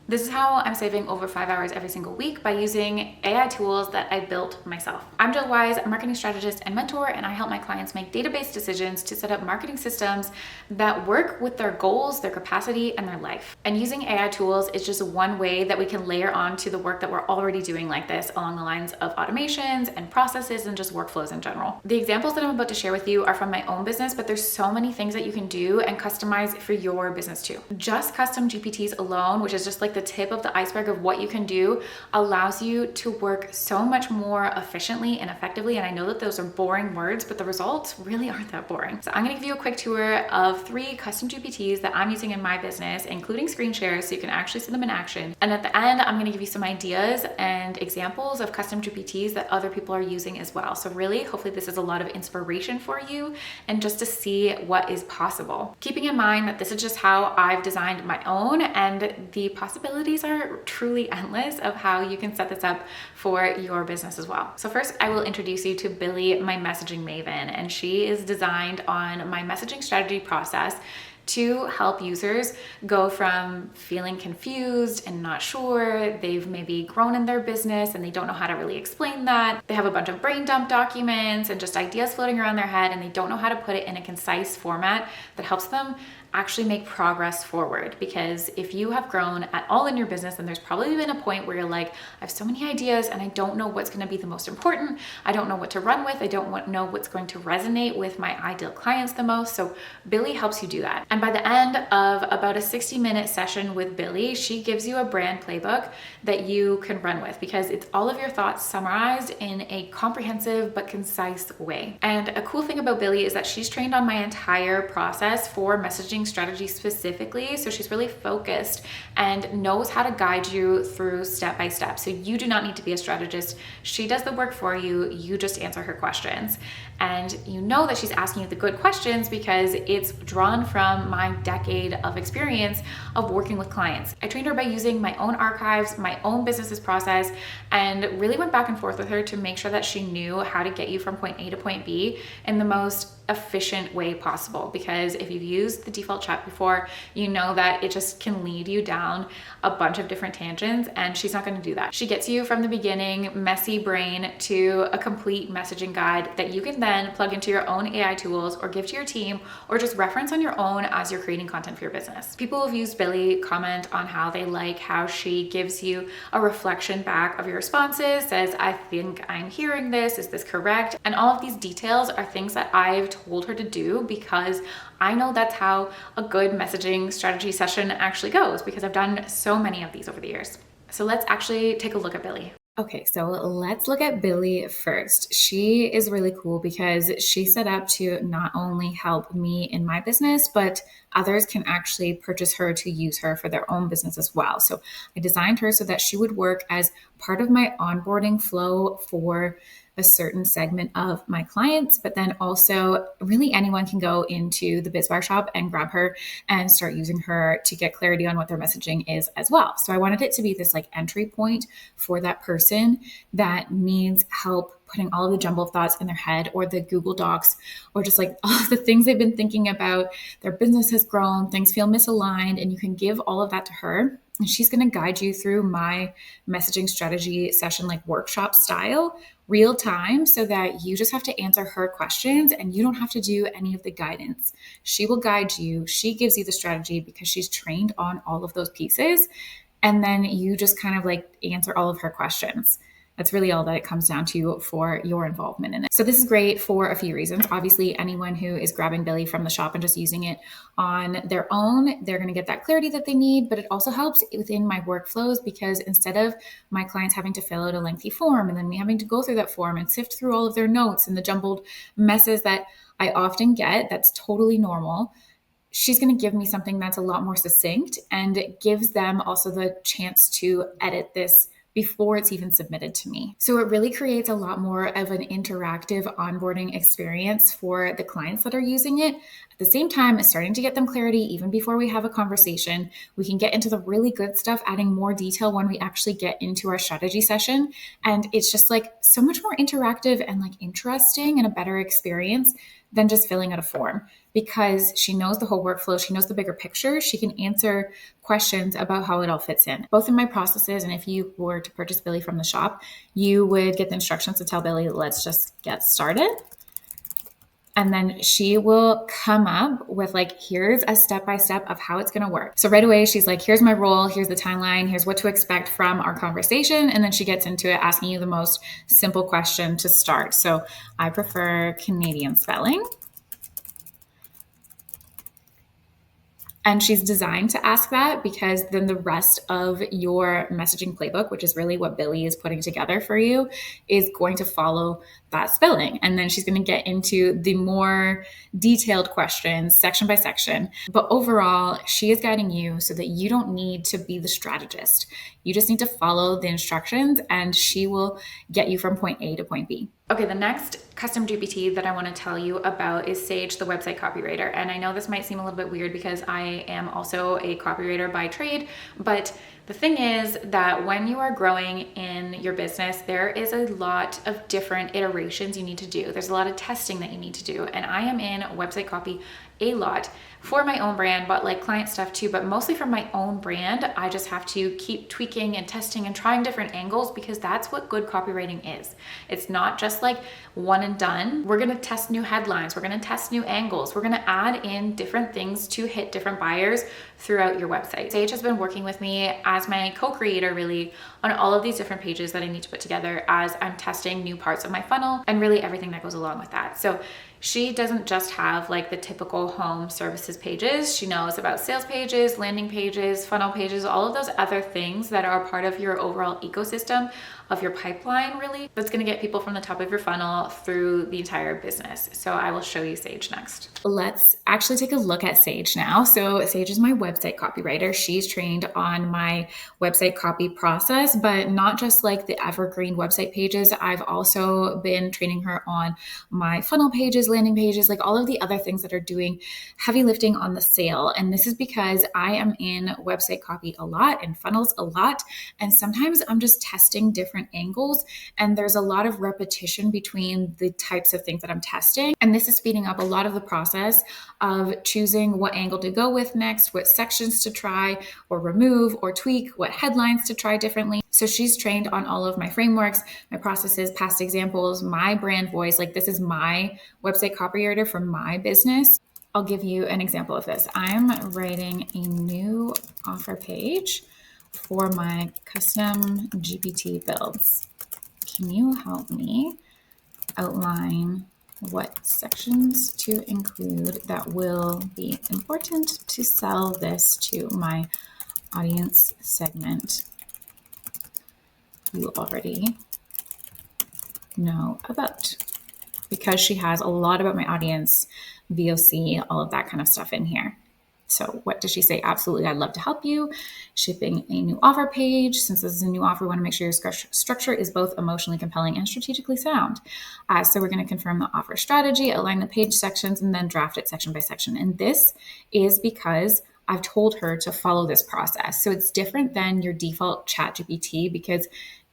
This is how I'm saving over 5 hours every single week by using AI tools that I built myself. I'm Jill Wise, a marketing strategist and mentor, and I help my clients make database decisions to set up marketing systems that work with their goals, their capacity, and their life. And using AI tools is just one way that we can layer on to the work that we're already doing like this along the lines of automations and processes and just workflows in general. The examples that I'm about to share with you are from my own business, but there's so many things that you can do and customize for your business too. Just custom GPTs alone, which is just like the tip of the iceberg of what you can do, allows you to work so much more efficiently and effectively. And I know that those are boring words, but the results really aren't that boring. So I'm going to give you a quick tour of 3 custom GPTs that I'm using in my business, including screen shares so you can actually see them in action. And at the end, I'm going to give you some ideas and examples of custom GPTs that other people are using as well. So really, hopefully this is a lot of inspiration for you and just to see what is possible. Keeping in mind that this is just how I've designed my own, and the possibilities are truly endless of how you can set this up for your business as well. So first, I will introduce you to Billy, my messaging maven, and she is designed on my messaging strategy process to help users go from feeling confused and not sure. They've maybe grown in their business and they don't know how to really explain that. They have a bunch of brain dump documents and just ideas floating around their head, and they don't know how to put it in a concise format that helps them actually make progress forward. Because if you have grown at all in your business, then there's probably been a point where you're like, I have so many ideas and I don't know what's going to be the most important. I don't know what to run with. I don't know what's going to resonate with my ideal clients the most. So Billy helps you do that. And by the end of about a 60-minute session with Billy, she gives you a brand playbook that you can run with, because it's all of your thoughts summarized in a comprehensive but concise way. And a cool thing about Billy is that she's trained on my entire process for messaging strategy specifically. So she's really focused and knows how to guide you through step by step. So you do not need to be a strategist. She does the work for you. You just answer her questions. And you know that she's asking you the good questions because it's drawn from my decade of experience of working with clients. I trained her by using my own archives, my own business's process, and really went back and forth with her to make sure that she knew how to get you from point A to point B in the most efficient way possible. Because if you've used the default chat before, you know that it just can lead you down a bunch of different tangents, and she's not going to do that. She gets you from the beginning, messy brain, to a complete messaging guide that you can then plug into your own AI tools or give to your team or just reference on your own as you're creating content for your business. People who've used Billy comment on how they like how she gives you a reflection back of your responses, says, I think I'm hearing this, is this correct? And all of these details are things that I've told her to do because I know that's how a good messaging strategy session actually goes, because I've done so many of these over the years. So let's actually take a look at Billy. Okay, so let's look at Billy first. She is really cool because she's set up to not only help me in my business, but others can actually purchase her to use her for their own business as well. So I designed her so that she would work as part of my onboarding flow for a certain segment of my clients, but then also really anyone can go into the BizBar shop and grab her and start using her to get clarity on what their messaging is as well. So I wanted it to be this like entry point for that person that needs help putting all of the jumble of thoughts in their head, or the Google Docs, or just like all of the things they've been thinking about. Their business has grown, things feel misaligned, and you can give all of that to her. And she's going to guide you through my messaging strategy session, like workshop style, real time, so that you just have to answer her questions and you don't have to do any of the guidance. She will guide you. She gives you the strategy because she's trained on all of those pieces. And then you just kind of like answer all of her questions. That's really all that it comes down to for your involvement in it. So this is great for a few reasons. Obviously, anyone who is grabbing Billy from the shop and just using it on their own, they're going to get that clarity that they need. But it also helps within my workflows, because instead of my clients having to fill out a lengthy form and then me having to go through that form and sift through all of their notes and the jumbled messes that I often get, that's totally normal. She's going to give me something that's a lot more succinct, and it gives them also the chance to edit this before it's even submitted to me. So it really creates a lot more of an interactive onboarding experience for the clients that are using it. At the same time, it's starting to get them clarity even before we have a conversation. We can get into the really good stuff, adding more detail when we actually get into our strategy session. And it's just like so much more interactive and like interesting and a better experience than just filling out a form. because she knows the whole workflow. She knows the bigger picture. She can answer questions about how it all fits in, both in my processes. And if you were to purchase Billy from the shop, you would get the instructions to tell Billy, let's just get started. And then she will come up with like, here's a step-by-step of how it's going to work. So right away, she's like, here's my role. Here's the timeline. Here's what to expect from our conversation. And then she gets into it, asking you the most simple question to start. So I prefer Canadian spelling. And she's designed to ask that because then the rest of your messaging playbook, which is really what Billy is putting together for you, is going to follow that spelling. And then she's going to get into the more detailed questions section by section. But overall, she is guiding you so that you don't need to be the strategist. You just need to follow the instructions and she will get you from point A to point B. Okay, the next custom GPT that I want to tell you about is Sage, the website copywriter. And I know this might seem a little bit weird because I am also a copywriter by trade, but the thing is that when you are growing in your business, there is a lot of different iterations you need to do. There's a lot of testing that you need to do. And I am in website copy a lot for my own brand, but like client stuff too, but mostly for my own brand. I just have to keep tweaking and testing and trying different angles because that's what good copywriting is. It's not just like one and done. We're going to test new headlines. We're going to test new angles. We're going to add in different things to hit different buyers throughout your website. Sage has been working with me as my co-creator really on all of these different pages that I need to put together as I'm testing new parts of my funnel and really everything that goes along with that. So she doesn't just have like the typical home services pages. She knows about sales pages, landing pages, funnel pages, all of those other things that are part of your overall ecosystem of your pipeline, really, that's going to get people from the top of your funnel through the entire business. So I will show you Sage next. Let's actually take a look at Sage now. So Sage is my website copywriter. She's trained on my website copy process, but not just like the evergreen website pages. I've also been training her on my funnel pages, landing pages, like all of the other things that are doing heavy lifting on the sale. And this is because I am in website copy a lot and funnels a lot. And sometimes I'm just testing different angles and there's a lot of repetition between the types of things that I'm testing. And this is speeding up a lot of the process of choosing what angle to go with next, what sections to try or remove or tweak, what headlines to try differently. So she's trained on all of my frameworks, my processes, past examples, my brand voice. Like this is my website copywriter for my business. I'll give you an example of this. I'm writing a new offer page for my custom GPT builds. Can you help me outline what sections to include that will be important to sell this to my audience segment you already know about? Because she has a lot about my audience, VOC, all of that kind of stuff in here. So what does she say? Absolutely, I'd love to help you. Shipping a new offer page. Since this is a new offer, we want to make sure your structure is both emotionally compelling and strategically sound. So we're going to confirm the offer strategy, align the page sections, and then draft it section by section. And this is because I've told her to follow this process. So it's different than your default ChatGPT because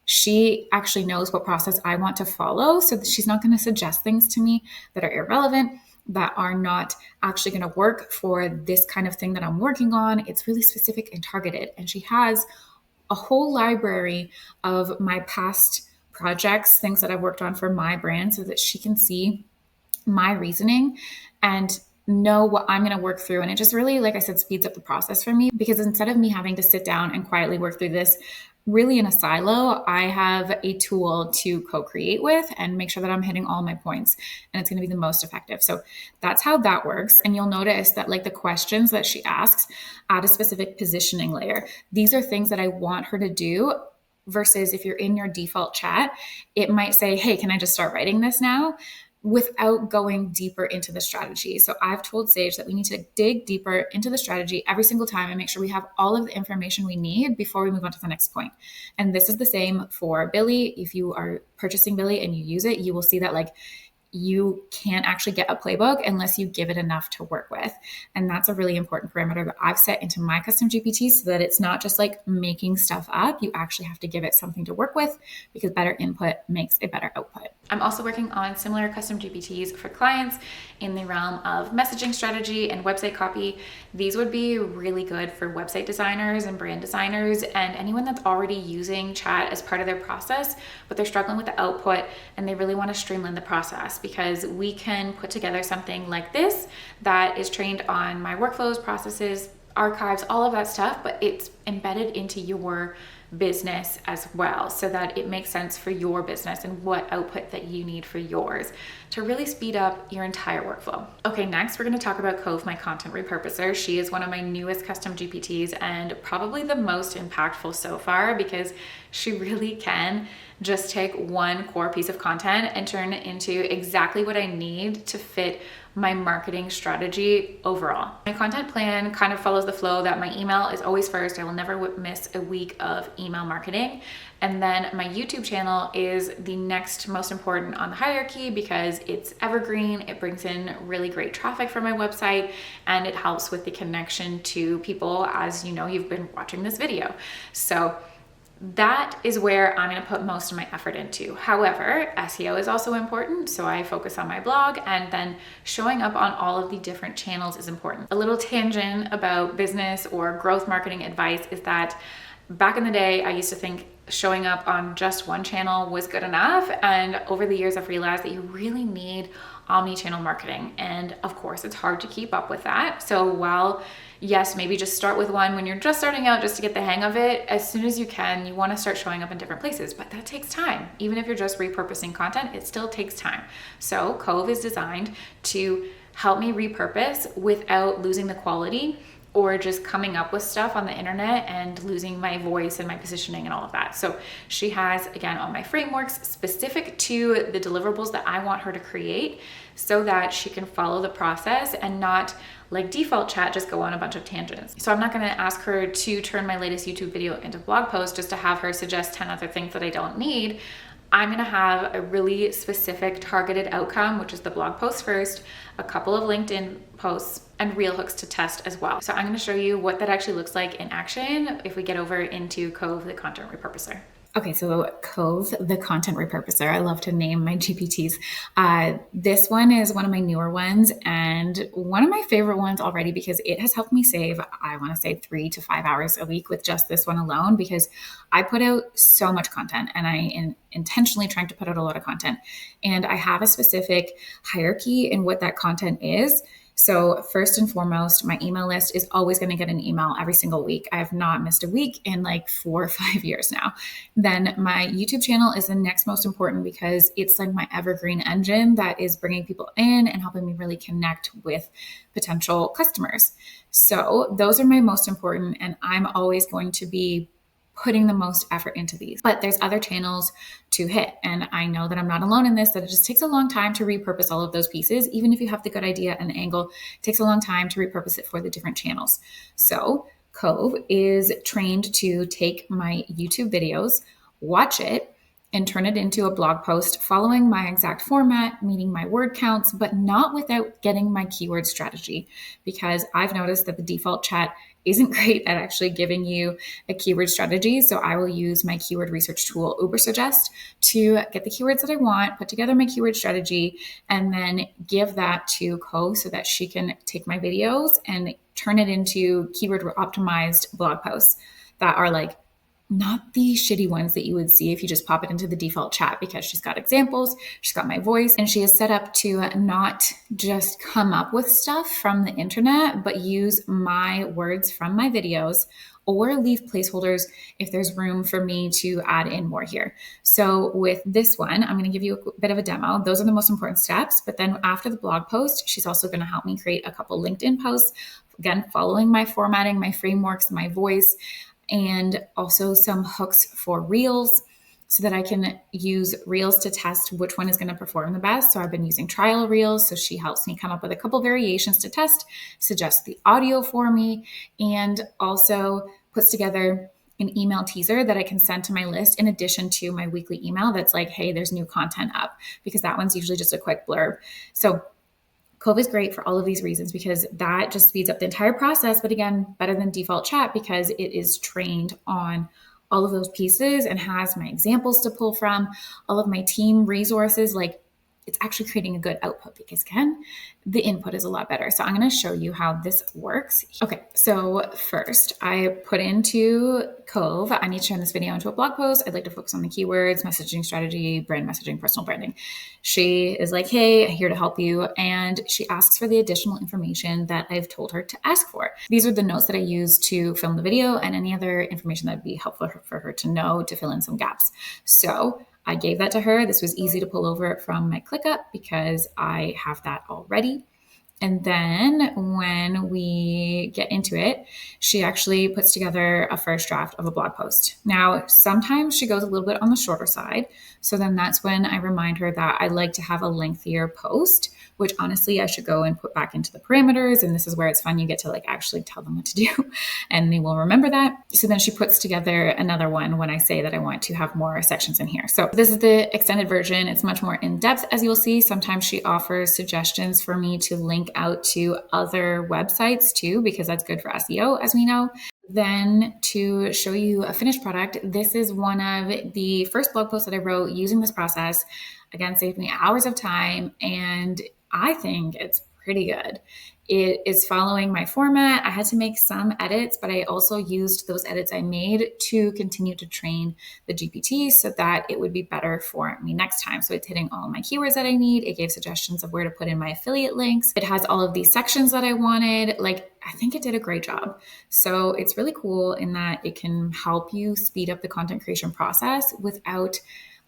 she actually knows what process I want to follow. So that she's not going to suggest things to me that are irrelevant, that are not actually going to work for this kind of thing that I'm working on. It's really specific and targeted. And she has a whole library of my past projects, things that I've worked on for my brand so that she can see my reasoning and know what I'm going to work through. And it just really, like I said, speeds up the process for me because instead of me having to sit down and quietly work through this really in a silo, I have a tool to co-create with and make sure that I'm hitting all my points and it's going to be the most effective. So that's how that works. And you'll notice that like the questions that she asks add a specific positioning layer. These are things that I want her to do versus if you're in your default chat, it might say, hey, can I just start writing this now? Without going deeper into the strategy. So I've told Sage that we need to dig deeper into the strategy every single time and make sure we have all of the information we need before we move on to the next point. And this is the same for Billy. If you are purchasing Billy and you use it, you will see that like you can't actually get a playbook unless you give it enough to work with. And that's a really important parameter that I've set into my custom GPT so that it's not just like making stuff up. You actually have to give it something to work with because better input makes a better output. I'm also working on similar custom GPTs for clients in the realm of messaging strategy and website copy. These would be really good for website designers and brand designers and anyone that's already using chat as part of their process, but they're struggling with the output and they really want to streamline the process, because we can put together something like this that is trained on my workflows, processes, archives, all of that stuff, but it's embedded into your business as well, so that it makes sense for your business and what output that you need for yours to really speed up your entire workflow. Okay, next we're going to talk about Cove, my content repurposer. She is one of my newest custom GPTs and probably the most impactful so far, because she really can just take one core piece of content and turn it into exactly what I need to fit my marketing strategy overall. My content plan kind of follows the flow that my email is always first. I will never miss a week of email marketing. And then my YouTube channel is the next most important on the hierarchy, because it's evergreen. It brings in really great traffic from my website and it helps with the connection to people, as you know, you've been watching this video. So that is where I'm going to put most of my effort into. However, SEO is also important, so I focus on my blog, and then showing up on all of the different channels is important. A little tangent about business or growth marketing advice is that back in the day, I used to think showing up on just one channel was good enough, and over the years I've realized that you really need omni-channel marketing, and of course it's hard to keep up with that. So while yes, maybe just start with one when you're just starting out just to get the hang of it, as soon as you can, you want to start showing up in different places, but that takes time. Even if you're just repurposing content, it still takes time. So Cove is designed to help me repurpose without losing the quality or just coming up with stuff on the internet and losing my voice and my positioning and all of that. So she has, again, all my frameworks specific to the deliverables that I want her to create, so that she can follow the process and not, like default chat, just go on a bunch of tangents. So I'm not going to ask her to turn my latest YouTube video into blog post just to have her suggest 10 other things that I don't need. I'm going to have a really specific targeted outcome, which is the blog post first, a couple of LinkedIn posts, and reel hooks to test as well. So I'm going to show you what that actually looks like in action if we get over into Cove, the content repurposer. Okay, so Cove, the content repurposer. I love to name my GPTs. This one is one of my newer ones and one of my favorite ones already, because it has helped me save, I want to say 3 to 5 hours a week with just this one alone, because I put out so much content and I am intentionally trying to put out a lot of content. And I have a specific hierarchy in what that content is. So first and foremost, my email list is always going to get an email every single week. I have not missed a week in like 4 or 5 years now. Then my YouTube channel is the next most important, because it's like my evergreen engine that is bringing people in and helping me really connect with potential customers. So those are my most important, and I'm always going to be putting the most effort into these. But there's other channels to hit. And I know that I'm not alone in this, that it just takes a long time to repurpose all of those pieces. Even if you have the good idea and angle, it takes a long time to repurpose it for the different channels. So Cove is trained to take my YouTube videos, watch it, and turn it into a blog post following my exact format, meeting my word counts, but not without getting my keyword strategy, because I've noticed that the default chat isn't great at actually giving you a keyword strategy. So I will use my keyword research tool, Ubersuggest, to get the keywords that I want, put together my keyword strategy, and then give that to Cove so that she can take my videos and turn it into keyword optimized blog posts that are like not the shitty ones that you would see if you just pop it into the default chat, because she's got examples, she's got my voice, and she is set up to not just come up with stuff from the internet, but use my words from my videos or leave placeholders if there's room for me to add in more here. So with this one, I'm going to give you a bit of a demo. Those are the most important steps. But then after the blog post, she's also going to help me create a couple LinkedIn posts, again, following my formatting, my frameworks, my voice, and also some hooks for reels so that I can use reels to test which one is going to perform the best. So I've been using trial reels. So she helps me come up with a couple variations to test, suggests the audio for me, and also puts together an email teaser that I can send to my list in addition to my weekly email that's like, hey, there's new content up, because that one's usually just a quick blurb. So Cove is great for all of these reasons, because that just speeds up the entire process. But again, better than default chat because it is trained on all of those pieces and has my examples to pull from, all of my team resources, like it's actually creating a good output because again, the input is a lot better. So I'm going to show you how this works. Okay, so first I put into Cove, I need to turn this video into a blog post. I'd like to focus on the keywords, messaging strategy, brand messaging, personal branding. She is like, hey, I'm here to help you. And she asks for the additional information that I've told her to ask for. These are the notes that I use to film the video and any other information that would be helpful for her to know to fill in some gaps. So I gave that to her. This was easy to pull over from my ClickUp because I have that already. And then when we get into it, she actually puts together a first draft of a blog post. Now, sometimes she goes a little bit on the shorter side. So then that's when I remind her that I like to have a lengthier post, which honestly I should go and put back into the parameters. And this is where it's fun. You get to like actually tell them what to do and they will remember that. So then she puts together another one when I say that I want to have more sections in here. So this is the extended version. It's much more in depth, as you'll see. Sometimes she offers suggestions for me to link out to other websites too, because that's good for SEO, as we know. Then to show you a finished product, this is one of the first blog posts that I wrote using this process. Again, saved me hours of time, and I think it's pretty good. It is following my format. I had to make some edits, but I also used those edits I made to continue to train the GPT so that it would be better for me next time. So it's hitting all my keywords that I need. It gave suggestions of where to put in my affiliate links. It has all of these sections that I wanted. Like, I think it did a great job. So it's really cool in that it can help you speed up the content creation process without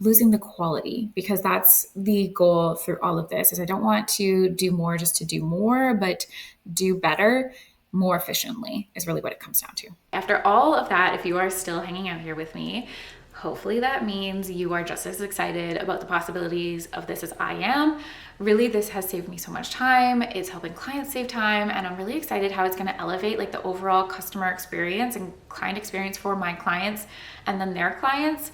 losing the quality, because that's the goal through all of this. Is I don't want to do more just to do more, but do better more efficiently is really what it comes down to. After all of that, if you are still hanging out here with me, hopefully that means you are just as excited about the possibilities of this as I am. Really, this has saved me so much time. It's helping clients save time, and I'm really excited how it's going to elevate like the overall customer experience and client experience for my clients and then their clients.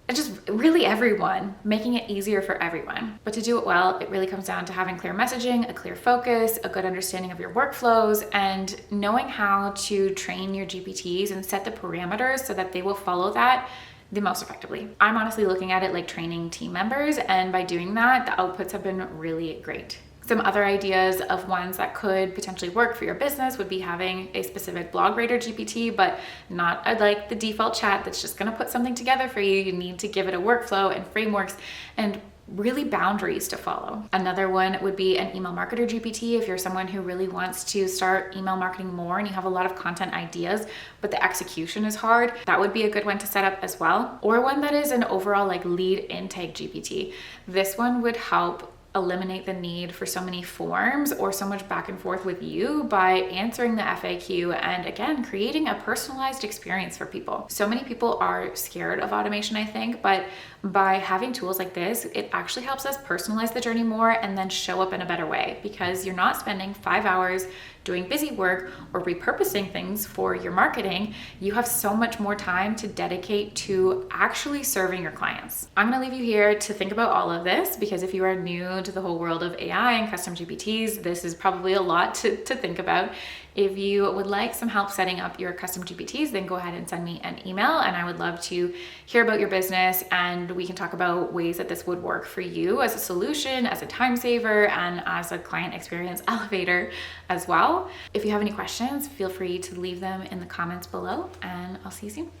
And just really everyone, making it easier for everyone. But to do it well, it really comes down to having clear messaging, a clear focus, a good understanding of your workflows, and knowing how to train your GPTs and set the parameters so that they will follow that the most effectively. I'm honestly looking at it like training team members, and by doing that, the outputs have been really great. Some other ideas of ones that could potentially work for your business would be having a specific blog writer GPT, but not like the default chat that's just gonna put something together for you. You need to give it a workflow and frameworks and really boundaries to follow. Another one would be an email marketer GPT. If you're someone who really wants to start email marketing more and you have a lot of content ideas, but the execution is hard, that would be a good one to set up as well. Or one that is an overall like lead intake GPT. This one would help eliminate the need for so many forms or so much back and forth with you by answering the FAQ and again, creating a personalized experience for people. So many people are scared of automation, I think, but by having tools like this, it actually helps us personalize the journey more and then show up in a better way, because you're not spending 5 hours doing busy work or repurposing things for your marketing. You have so much more time to dedicate to actually serving your clients. I'm gonna leave you here to think about all of this, because if you are new to the whole world of AI and custom GPTs, this is probably a lot to think about. If you would like some help setting up your custom GPTs, then go ahead and send me an email, and I would love to hear about your business, and we can talk about ways that this would work for you as a solution, as a time saver, and as a client experience elevator as well. If you have any questions, feel free to leave them in the comments below, and I'll see you soon.